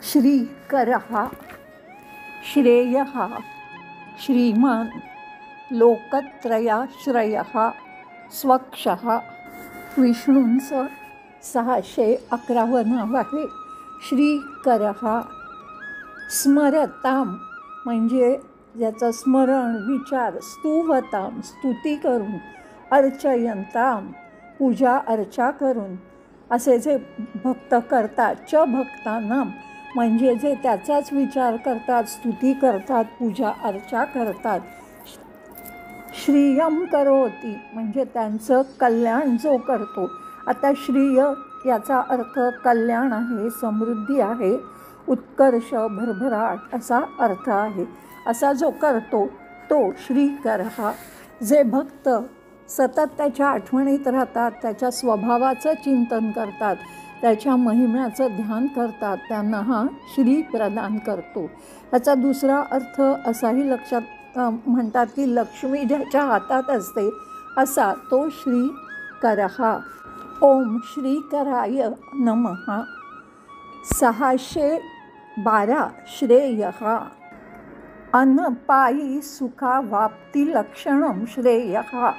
श्रीकरः श्रेयः श्रीमान् लोकत्रयाश्रयः स्वक्षः. विष्णूंचं 611 नाव आहे श्रीकरः. स्मरतां म्हणजे ज्याचं स्मरण विचार, स्तुवतां स्तुती करून, अर्चयंतां पूजा अर्चा करून असे जे भक्त करतात, च भक्तांना म्हणजे जे त्याचाच विचार करतात, स्तुती करतात, पूजा अर्चा करतात. श्रियं करोति म्हणजे त्यांचं कल्याण जो करतो. आता श्रिय याचा अर्थ कल्याण आहे, समृद्धी आहे, उत्कर्ष, भरभराट असा अर्थ आहे. असा जो करतो तो श्रीकरः. जे भक्त सतत त्याच्या आठवणीत राहतात, त्याच्या स्वभावाचं चिंतन करतात, त्याच्या महिम्याचं ध्यान करतात, त्यांना हा श्री प्रदान करतो. याचा दुसरा अर्थ असाही लक्षात म्हणतात की लक्ष्मी ज्याच्या हातात असते असा तो श्रीकरः. ओम श्रीकराय नमः. 612 श्रेयः. अनपायी सुखावाप्तिलक्षणं श्रेयः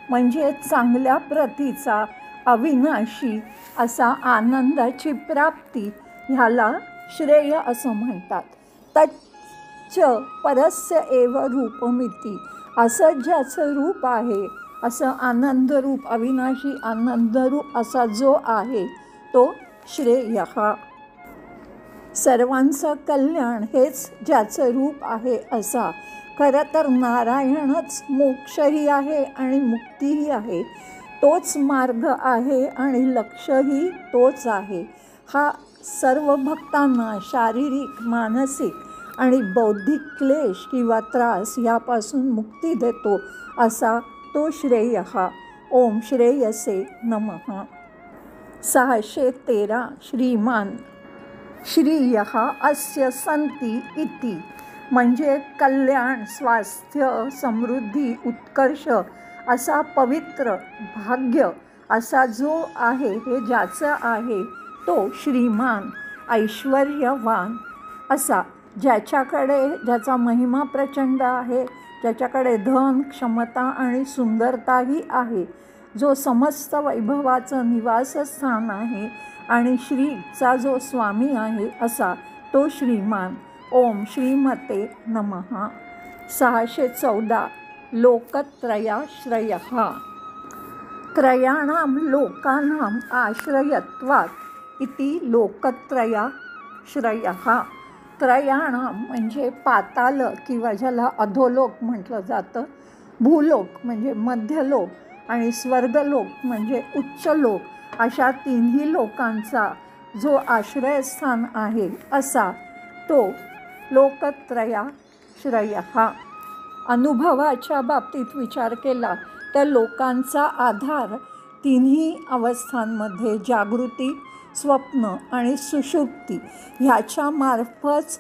म्हणजे चांगल्या प्रतीचा अविनाशी असा आनंदाची प्राप्ती ह्याला श्रेय असं म्हणतात. तच्च परस्य एव रूपमिती असं ज्याचं रूप आहे, असं आनंदरूप, अविनाशी आनंदरूप असा जो आहे तो श्रेयः. सर्वांचं कल्याण हेच ज्याचं रूप आहे असा. खरं तर नारायणच मोक्षही आहे आणि मुक्तीही आहे. तोच मार्ग आहे आणि लक्ष्यही तोच आहे. हा सर्व भक्तांना शारीरिक, मानसिक आणि बौद्धिक क्लेश किंवा त्रास यापासून मुक्ती देतो असा तो श्रेयः. ओम श्रेयसे नमः. 613 श्रीमान. श्रियः अस्य सन्ति इति म्हणजे कल्याण, स्वास्थ्य, समृद्धी, उत्कर्ष असा पवित्र भाग्य असा जो आहे, हे ज्याचं आहे तो श्रीमान, ऐश्वर्यवान असा. ज्याचा महिमा प्रचंड आहे, ज्याच्याकडे धन, क्षमता आणि सुंदरताही आहे, जो समस्त वैभवाचं निवासस्थान आहे आणि श्रीचा जो स्वामी आहे असा तो श्रीमान. ओम श्रीमते नमः. 614 लोकत्रयाश्रयः. त्रयाणां लोकानाम् आश्रयत्वात् इति लोकत्रयाश्रयः. त्रयाणां म्हणजे पाताल किंवा ज्याला अधोलोक म्हटलं जातं, भूलोक म्हणजे मध्यलोक आणि स्वर्गलोक म्हणजे उच्चलोक अशा तिन्ही लोकांचा जो आश्रयस्थान आहे असा तो लोकत्रयाश्रयः. अनुभवाच्या बाबतीत विचार केला तर लोकांचा आधार तिन्ही अवस्थांमध्ये जागृती, स्वप्न आणि सुषुप्ती ह्याच्या मार्फत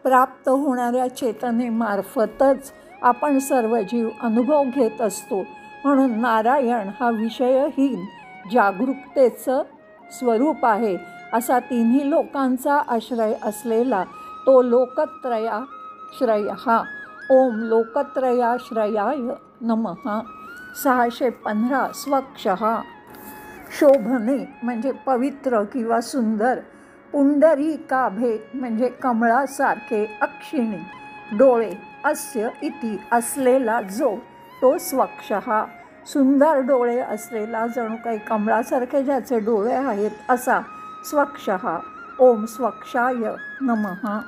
प्राप्त होणाऱ्या चेतनेमार्फतच आपण सर्व जीव अनुभव घेत असतो. म्हणून नारायण हा विषयहीन जागरूकतेचं स्वरूप आहे. असा तिन्ही लोकांचा आश्रय असलेला तो लोकत्रयाश्रयः. ओम लोकत्रयाश्रयाय नमः. 615 स्वक्षः. शोभने म्हणजे पवित्र किंवा सुंदर. पुंडरीकाभे म्हणजे कमळासारखे अक्षिणी डोळे. अस्य इति असलेला जो तो स्वक्षः. सुंदर डोळे असलेला, जणू काही कमळासारखे ज्याचे डोळे आहेत असा स्वक्षः. ओम स्वक्षाय नमः.